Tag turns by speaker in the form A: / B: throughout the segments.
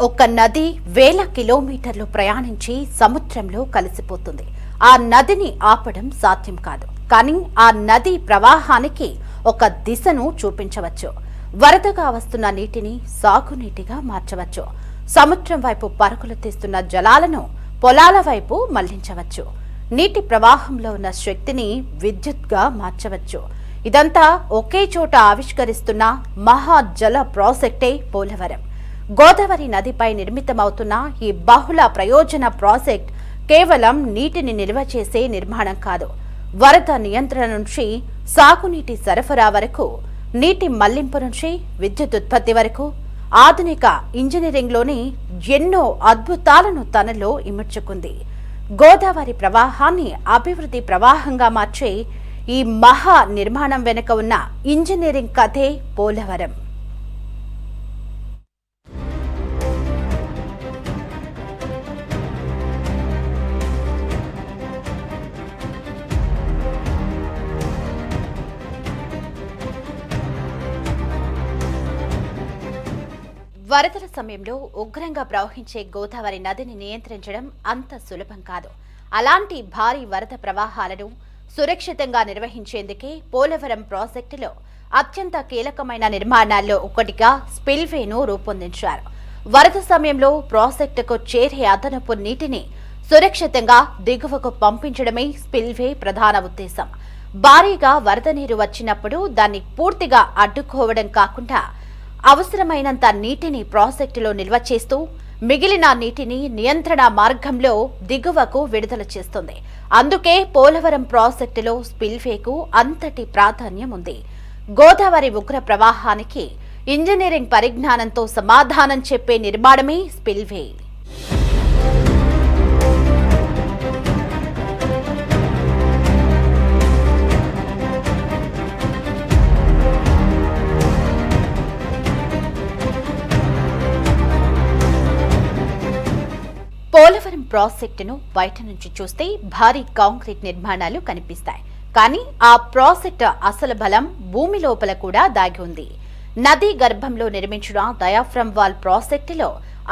A: ఒక నది వేల కిలోమీటర్లు ప్రయాణించి సముద్రంలో కలిసిపోతుంది. ఆ నదిని ఆపడం సాధ్యం కాదు. కానీ ఆ నది ప్రవాహానికి ఒక దిశను చూపించవచ్చు. వరదగా వస్తున్న నీటిని సాగునీటిగా మార్చవచ్చు. సముద్రం వైపు పరుగులు తీస్తున్న జలాలను పొలాల వైపు మళ్లించవచ్చు. నీటి ప్రవాహంలో ఉన్న శక్తిని విద్యుత్గా మార్చవచ్చు. ఇదంతా ఒకే చోట ఆవిష్కరిస్తున్న మహాజల ప్రాజెక్టే పోలవరం. గోదావరి నదిపై నిర్మితమవుతున్న ఈ బహుళ ప్రయోజన ప్రాజెక్ట్ కేవలం నీటిని నిల్వ చేసే నిర్మాణం కాదు. వరద నియంత్రణ నుంచి సాగునీటి సరఫరా వరకు, నీటి మళ్లింపు నుంచి విద్యుత్ ఉత్పత్తి వరకు ఆధునిక ఇంజనీరింగ్లోని ఎన్నో అద్భుతాలను తనలో ఇముడ్చుకుంది. గోదావరి ప్రవాహాన్ని అభివృద్ధి ప్రవాహంగా మార్చే ఈ మహా నిర్మాణం వెనుక ఉన్న ఇంజనీరింగ్ కథే పోలవరం. వరదల సమయంలో ఉగ్రంగా ప్రవహించే గోదావరి నదిని నియంత్రించడం అంత సులభం కాదు. అలాంటి భారీ వరద ప్రవాహాలను సురక్షితంగా నిర్వహించేందుకే పోలవరం ప్రాజెక్టులో అత్యంత కీలకమైన నిర్మాణాల్లో ఒకటిగా స్పిల్వేను రూపొందించారు. వరద సమయంలో ప్రాజెక్టుకు చేరే అదనపు నీటిని సురక్షితంగా దిగువకు పంపించడమే స్పిల్వే ప్రధాన ఉద్దేశం. భారీగా వరద నీరు వచ్చినప్పుడు దాన్ని పూర్తిగా అడ్డుకోవడం కాకుండా అవసరమైనంత నీటిని ప్రాజెక్టులో నిల్వ చేస్తూ మిగిలిన నీటిని నియంత్రణ మార్గంలో దిగువకు విడుదల చేస్తుంది. అందుకే పోలవరం ప్రాజెక్టులో స్పిల్వేకు అంతటి ప్రాధాన్యం ఉంది. గోదావరి ఉగ్ర ప్రవాహానికి ఇంజనీరింగ్ పరిజ్ఞానంతో సమాధానం చెప్పే నిర్మాణమే స్పిల్వే. పోలవరం ప్రాజెక్టును బయట నుంచి చూస్తే భారీ కాంక్రీట్ నిర్మాణాలు కనిపిస్తాయి. కానీ ఆ ప్రాజెక్టు అసలు బలం భూమి లోపల కూడా దాగి ఉంది. నదీ గర్భంలో నిర్మించిన డయాఫ్రమ్ వాల్ ప్రాజెక్టులో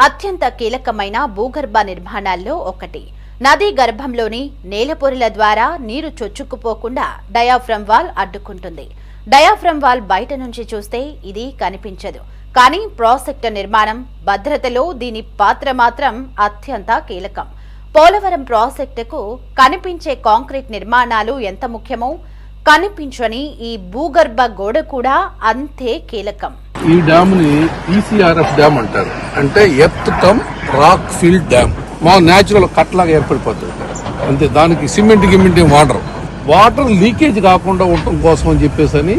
A: అత్యంత కీలకమైన భూగర్భ నిర్మాణాల్లో ఒకటి. నదీ గర్భంలోని నేలపొరల ద్వారా నీరు చొచ్చుకుపోకుండా డయాఫ్రమ్ వాల్ అడ్డుకుంటుంది. డయాఫ్రమ్ వాల్ బయట నుంచి చూస్తే ఇది కనిపించదు. కానీ ప్రాజెక్టు నిర్మాణం భద్రతలో దీని పాత్ర మాత్రం అత్యంత కీలకం. పోలవరం ప్రాజెక్టుకు కనిపించే కాంక్రీట్ నిర్మాణాలు ఎంత ముఖ్యమో కనిపించని ఈ భూగర్భ గోడ కూడా అంతే కీలకం.
B: ఈ డ్యామ్ ని ఈసీఆర్ఎఫ్ డ్యామ్ అంటారు. అంటే earth cum rock fill dam. మా న్యాచురల్ కట్ లాగా ఏర్పడిపోతుంది అంతే. దానికి సిమెంట్ గిమెంట్ వాటర్ లీకేజ్ కాకుండా ఉండటం కోసం అని చెప్పేసి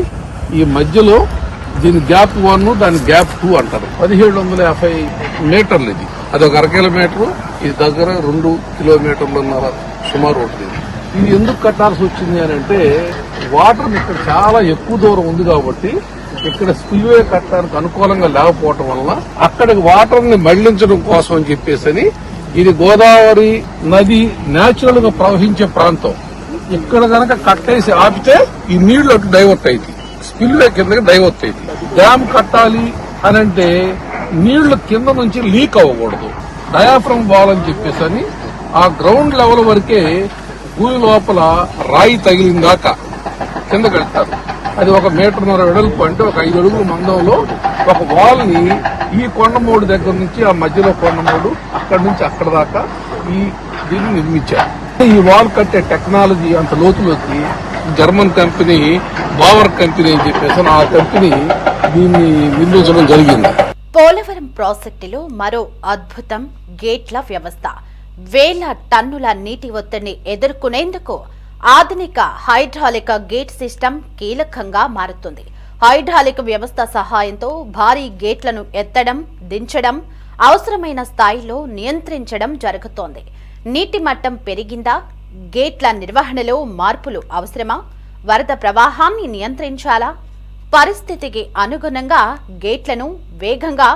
B: ఈ మధ్యలో దీని గ్యాప్ 1 దాని గ్యాప్ 2 అంటారు. 1750 మీటర్లు ఇది. అదొక 1/2 కిలోమీటరు. ఇది దగ్గర 2 కిలోమీటర్లున్నర సుమారు ఉంటుంది. ఇది ఎందుకు కట్టాల్సి వచ్చింది అని అంటే వాటర్ ఇక్కడ చాలా ఎక్కువ దూరం ఉంది కాబట్టి ఇక్కడ స్పిల్వే కట్టడానికి అనుకూలంగా లేకపోవటం వల్ల అక్కడికి వాటర్ ని మళ్లించడం కోసం అని చెప్పేసి ఇది గోదావరి నది న్యాచురల్ గా ప్రవహించే ప్రాంతం. ఇక్కడ గనక కట్టేసి ఆపితే ఈ నీళ్లు అటు డైవర్ట్ అయింది, స్పిల్వే కిందకి డైవర్ట్ అయింది. డ్యామ్ కట్టాలి అని అంటే నీళ్లు కింద నుంచి లీక్ అవ్వకూడదు. డయాఫ్రమ్ వాల్ అని చెప్పేసి ఆ గ్రౌండ్ లెవెల్ వరకే భూమి లోపల రాయి తగిలిందాకా కింద కడతారు. అది 1.5 మీటర్ వెడల్పు, అంటే ఒక 5 అడుగుల మందంలో ఒక వాల్ ని ఈ కొండమూడు దగ్గర నుంచి ఆ మధ్యలో కొండమూడు అక్కడి నుంచి అక్కడ దాకా దీన్ని నిర్మించారు. ఈ వాల్ కట్టే టెక్నాలజీ అంత లోతులోకి జర్మన్ కంపెనీ బావర్ కంపెనీ అని చెప్పేసి ఆ కంపెనీ దీన్ని నిర్మించడం జరిగింది.
A: పోలవరం ప్రాజెక్టులో మరో అద్భుతం గేట్ల వ్యవస్థ. వేల టన్నుల నీటి ఒత్తిడిని ఎదుర్కొనేందుకు ఆధునిక హైడ్రాలిక్ గేట్ సిస్టమ్ కీలకంగా మారుతుంది. హైడ్రాలిక్ వ్యవస్థ సహాయంతో భారీ గేట్లను ఎత్తడం, దించడం, అవసరమైన స్థాయిలో నియంత్రించడం జరుగుతోంది. నీటి మట్టం పెరిగిందా? గేట్ల నిర్వహణలో మార్పులు అవసరమా? వరద ప్రవాహాన్ని నియంత్రించాలా? పరిస్థితికి అనుగుణంగా గేట్లను వేగంగా,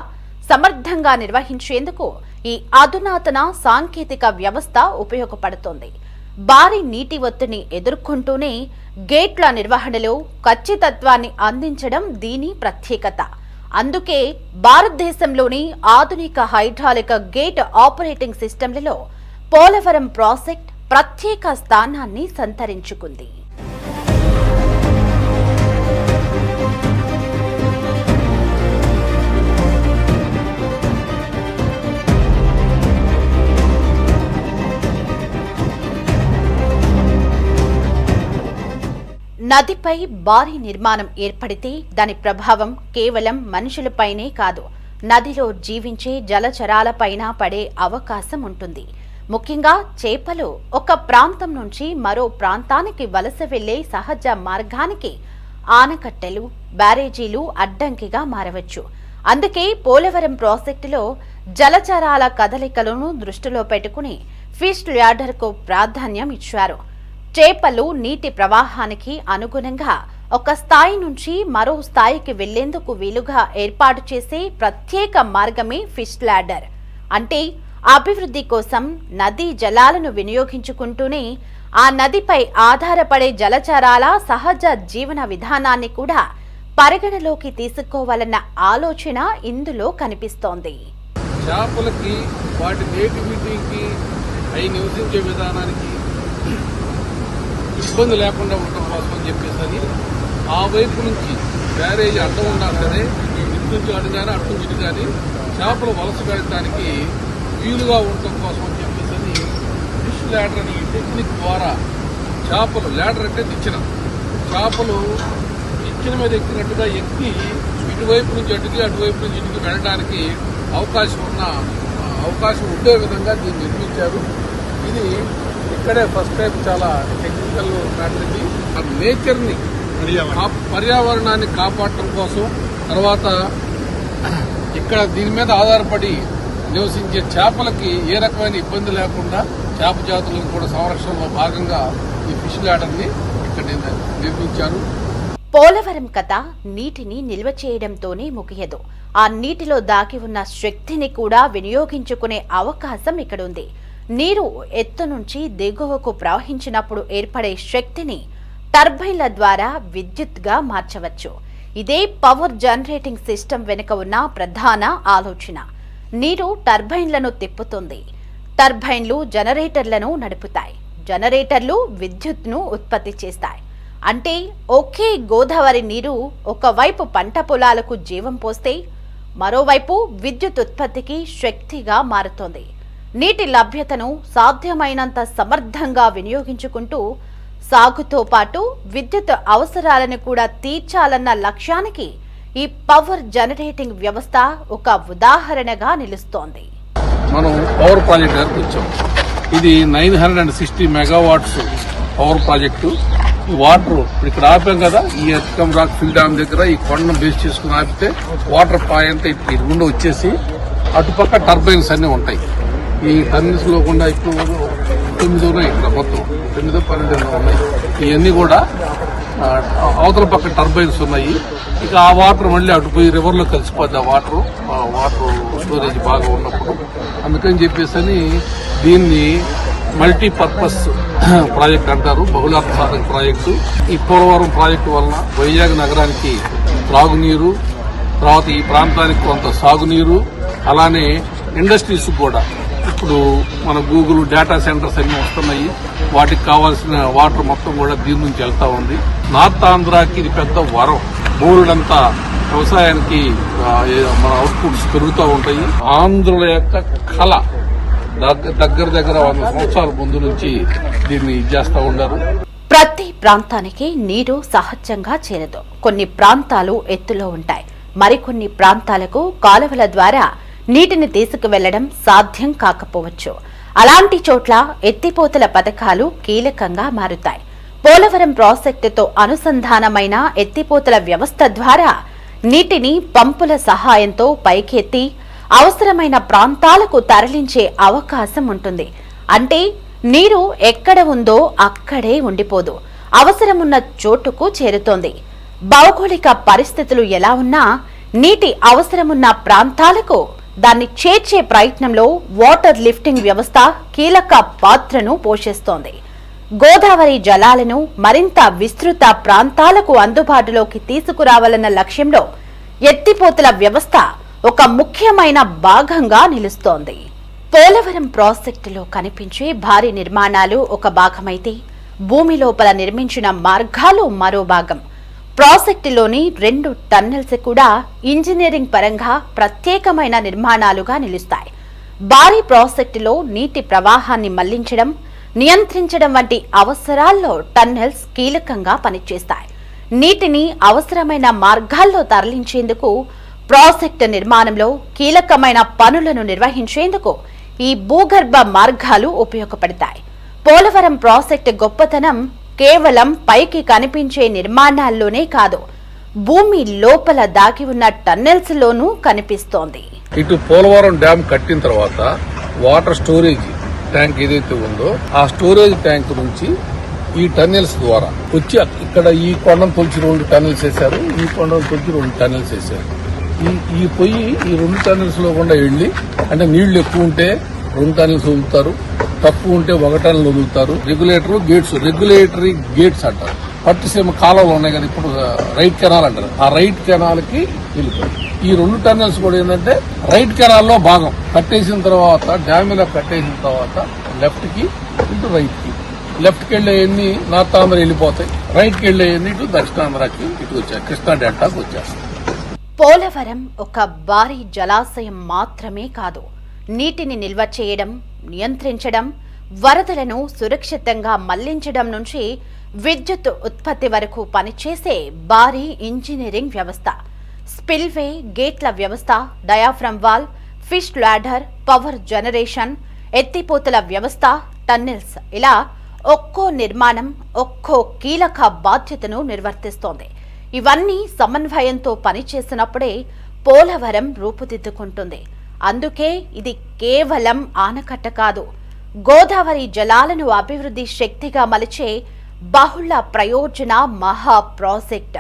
A: సమర్థంగా నిర్వహించేందుకు ఈ అధునాతన సాంకేతిక వ్యవస్థ ఉపయోగపడుతోంది. భారీ నీటి ఒత్తిడిని ఎదుర్కొంటూనే గేట్ల నిర్వహణలో ఖచ్చితత్వాన్ని అందించడం దీని ప్రత్యేకత. అందుకే భారతదేశంలోని ఆధునిక హైడ్రాలిక్ గేట్ ఆపరేటింగ్ సిస్టంలలో పోలవరం ప్రాజెక్ట్ ప్రత్యేక స్థానాన్ని సంతరించుకుంది. నదిపై భారీ నిర్మాణం ఏర్పడితే దాని ప్రభావం కేవలం మనుషులపైనే కాదు, నదిలో జీవించే జలచరాలపైన పడే అవకాశం ఉంటుంది. ముఖ్యంగా చేపలు ఒక ప్రాంతం నుంచి మరో ప్రాంతానికి వలస వెళ్లే సహజ మార్గానికి ఆనకట్టెలు, బ్యారేజీలు అడ్డంకిగా మారవచ్చు. అందుకే పోలవరం ప్రాజెక్టులో జలచరాల కదలికలను దృష్టిలో పెట్టుకుని ఫిష్ ల్యాడర్కు ప్రాధాన్యం ఇచ్చారు. చేపలు నీటి ప్రవాహానికి అనుగుణంగా ఒక స్థాయి నుంచి మరో స్థాయికి వెళ్లేందుకు వీలుగా ఏర్పాటు చేసే ప్రత్యేక మార్గమే ఫిష్ ల్యాడర్. అంటే అభివృద్ధి కోసం నదీ జలాలను వినియోగించుకుంటూనే ఆ నదిపై ఆధారపడే జలచరాల సహజ జీవన విధానాన్ని కూడా పరిగణలోకి తీసుకోవాలన్న ఆలోచన ఇందులో కనిపిస్తోంది.
B: చేపలకి వాటి నేటివిటీకి అవి నివసించే విధానానికి ఇబ్బంది లేకుండా ఉండటం కోసం అని చెప్పేసి ఆ వైపు నుంచి బ్యారేజ్ అడ్డం ఉన్నా సరే ఇటు నుంచి అటు కానీ అటు నుంచి ఇటు కానీ చేపలు వలస వెళ్ళడానికి వీలుగా ఉండటం కోసం అని చెప్పేసి ఫిష్ ల్యాడర్ అనే ఈ టెక్నిక్ ద్వారా చేపలు ల్యాడర్ అంటే చేపలు నిచ్చెన మీద ఎక్కినట్టుగా ఎక్కి ఇటువైపు నుంచి అటుకి అటువైపు నుంచి ఇటుకి వెళ్ళడానికి అవకాశం ఉండే విధంగా దీన్ని నిర్మించారు. ఇది ఇక్కడే ఫస్ట్ టైం చాలా టెక్నికల్ మ్యాటర్ ఇది. ఆ నేచర్ని పర్యావరణాన్ని కాపాడటం కోసం, తర్వాత ఇక్కడ దీని మీద ఆధారపడి నివసించే చేపలకి ఏ రకమైన ఇబ్బంది లేకుండా చేప జాతులకు కూడా సంరక్షణలో భాగంగా ఈ ఫిష్ ల్యాడర్ని ఇక్కడ నిర్మించారు.
A: పోలవరం కథ నీటిని నిల్వ చేయడంతోనే ముగియదు. ఆ నీటిలో దాగి ఉన్న శక్తిని కూడా వినియోగించుకునే అవకాశం ఇక్కడుంది. నీరు ఎత్తు నుంచి దిగువకు ప్రవహించినప్పుడు ఏర్పడే శక్తిని టర్బైన్ల ద్వారా విద్యుత్గా మార్చవచ్చు. ఇదే పవర్ జనరేటింగ్ సిస్టమ్ వెనుక ఉన్న ప్రధాన ఆలోచన. నీరు టర్బైన్లను తిప్పుతుంది, టర్బైన్లు జనరేటర్లను నడుపుతాయి, జనరేటర్లు విద్యుత్ను ఉత్పత్తి చేస్తాయి. అంటే ఒకే గోదావరి నీరు ఒకవైపు పంట పొలాలకు జీవం పోస్తే మరోవైపు విద్యుత్ ఉత్పత్తికి శక్తిగా మారుతోంది. నీటి లభ్యతను సాధ్యమైనంత సమర్థంగా వినియోగించుకుంటూ సాగుతో పాటు విద్యుత్ అవసరాలను కూడా తీర్చాలన్న లక్ష్యానికి ఈ పవర్ జనరేటింగ్ వ్యవస్థ ఒక ఉదాహరణగా నిలుస్తోంది.
B: మనం పవర్ ప్రాజెక్ట్ దగ్గరకు వచ్చాం. ఇది 960 మెగావాట్స్ పవర్ ప్రాజెక్టు. ఈ వాటర్ ఇక్కడ ఆపాం కదా, ఈ ఎత్కం రాక్ ఫిల్ డ్యామ్ దగ్గర ఈ కొండను బేస్ చేసుకుని ఆపితే వాటర్ పాయింట్ ఇటు గుండా వచ్చేసి అటుపక్క టర్బైన్స్ అన్నీ ఉంటాయి. ఈ టర్నిస్ లో కూడా ఇప్పుడు 9 ఉన్నాయి, ఇక్కడ మొత్తం 9, 12 ఉన్నాయి. ఇవన్నీ కూడా అవతల పక్క టర్బైన్స్ ఉన్నాయి. ఇక ఆ వాటర్ మళ్ళీ అటుపోయి రివర్ లో కలిసిపోద్ది. ఆ వాటర్ స్టోరేజ్ బాగా ఉన్నప్పుడు అందుకని చెప్పేసి దీన్ని మల్టీపర్పస్ ప్రాజెక్ట్ అంటారు, బహుళార్థ సాధక ప్రాజెక్టు. ఈ పోలవరం ప్రాజెక్టు వలన వైజాగ్ నగరానికి త్రాగునీరు, తర్వాత ఈ ప్రాంతానికి కొంత సాగునీరు, అలానే ఇండస్ట్రీస్ కూడా ఇప్పుడు మన గూగుల్ డేటా సెంటర్స్ అన్ని వస్తున్నాయి. వాటికి కావాల్సిన వాటర్ మొత్తం కూడా దీని నుంచి వెళ్తా ఉంది. నార్త్ ఆంధ్రాకి ఇది పెద్ద వరం. బోర్డంతా వ్యవసాయానికి మన అవుట్పుట్స్ పెరుగుతూ ఉంటాయి. ఆంధ్రుల యొక్క కళ దగ్గర 100 సంవత్సరాల ముందు నుంచి దీన్ని చేస్తూ ఉన్నారు.
A: ప్రతి ప్రాంతానికి నీరు సహజంగా చేరదు. కొన్ని ప్రాంతాలు ఎత్తులో ఉంటాయి, మరికొన్ని ప్రాంతాలకు కాలువల ద్వారా నీటిని తీసుకువెళ్లడం సాధ్యం కాకపోవచ్చు. అలాంటి చోట్ల ఎత్తిపోతల పథకాలు కీలకంగా మారుతాయి. పోలవరం ప్రాజెక్టుతో అనుసంధానమైన ఎత్తిపోతల వ్యవస్థ ద్వారా నీటిని పంపుల సహాయంతో పైకెత్తి అవసరమైన ప్రాంతాలకు తరలించే అవకాశం ఉంటుంది. అంటే నీరు ఎక్కడ ఉందో అక్కడే ఉండిపోదు, అవసరమున్న చోటుకు చేరుతోంది. భౌగోళిక పరిస్థితులు ఎలా ఉన్నా నీటి అవసరమున్న ప్రాంతాలకు దాన్ని చేర్చే ప్రయత్నంలో వాటర్ లిఫ్టింగ్ వ్యవస్థ కీలక పాత్రను పోషిస్తోంది. గోదావరి జలాలను మరింత విస్తృత ప్రాంతాలకు అందుబాటులోకి తీసుకురావాలన్న లక్ష్యంలో ఎత్తిపోతల వ్యవస్థ ఒక ముఖ్యమైన భాగంగా నిలుస్తోంది. పోలవరం ప్రాజెక్టులో కనిపించే భారీ నిర్మాణాలు ఒక భాగమైతే భూమి లోపల నిర్మించిన మార్గాలు మరో భాగం. ప్రాజెక్టులోని 2 టన్నెల్స్ కూడా ఇంజనీరింగ్ పరంగా ప్రత్యేకమైన నిర్మాణాలుగా నిలుస్తాయి. భారీ ప్రాజెక్టులో నీటి ప్రవాహాన్ని మళ్లించడం, నియంత్రించడం వంటి అవసరాల్లో టన్నెల్స్ కీలకంగా పనిచేస్తాయి. నీటిని అవసరమైన మార్గాల్లో తరలించేందుకు, ప్రాజెక్టు నిర్మాణంలో కీలకమైన పనులను నిర్వహించేందుకు ఈ భూగర్భ మార్గాలు ఉపయోగపడతాయి. పోలవరం ప్రాజెక్టు గొప్పతనం కేవలం పైకి కనిపించే నిర్మాణాల్లోనే కాదు, భూమి లోపల దాగి ఉన్న టన్నెల్స్ లోనూ కనిపిస్తోంది.
B: ఇటు పోలవరం డ్యామ్ కట్టిన తర్వాత వాటర్ స్టోరేజ్ ట్యాంక్ ఏదైతే ఉందో ఆ స్టోరేజ్ ట్యాంక్ నుంచి ఈ టన్నెల్స్ ద్వారా వచ్చి ఇక్కడ ఈ కొండను తొలిచి 2 టన్నెల్స్ వేశారు, ఈ కొండను తొలిచి 2 టన్నెల్స్ వేశారు. ఈ పొయ్యి ఈ 2 టన్నెల్స్ లో కూడా వెళ్లి, అంటే నీళ్లు ఎక్కువ ఉంటే 2 టన్నెల్స్ వదులుతారు, తక్కువ ఉంటే 1 టన్నెల్ వదులుతారు. రెగ్యులేటరీ గేట్స్ అంటారు. పట్టిసీమ కాలువలు ఉన్నాయి కదా, ఇప్పుడు రైట్ కెనాల్ అంటారు, ఆ రైట్ కెనాల్ కి వెళ్ళిపోయి ఈ 2 టన్నెల్స్ కూడా ఏంటంటే రైట్ కెనాల్ లో భాగం కట్టేసిన తర్వాత, డ్యామ్ ఇలా కట్టేసిన తర్వాత లెఫ్ట్ కి ఇటు రైట్ కి, లెఫ్ట్ కి వెళ్లేవన్నీ నార్త్ ఆంధ్ర వెళ్ళిపోతాయి, రైట్ కి వెళ్లేవన్నీ ఇటు దక్షిణాంధ్రకి ఇటు వచ్చాయి, కృష్ణా డెల్టాకు వచ్చేస్తాయి.
A: పోలవరం ఒక భారీ జలాశయం మాత్రమే కాదు, నీటిని నిల్వ చేయడం, నియంత్రించడం, వరదలను సురక్షితంగా మళ్లించడం నుంచి విద్యుత్ ఉత్పత్తి వరకు పనిచేసే భారీ ఇంజనీరింగ్ వ్యవస్థ. స్పిల్వే, గేట్ల వ్యవస్థ, diaphragm wall, fish ladder, power generation, ఎత్తిపోతల వ్యవస్థ, టన్నెల్స్, ఇలా ఒక్కో నిర్మాణం ఒక్కో కీలక బాధ్యతను నిర్వర్తిస్తోంది. ఇవన్నీ సమన్వయంతో పనిచేసినప్పుడే పోలవరం రూపుదిద్దుకుంటుంది. అందుకే ఇది కేవలం ఆనకట్ట కాదు, గోదావరి జలాలను అభివృద్ధి శక్తిగా మలిచే బహుళ ప్రయోజన మహా ప్రాజెక్ట్.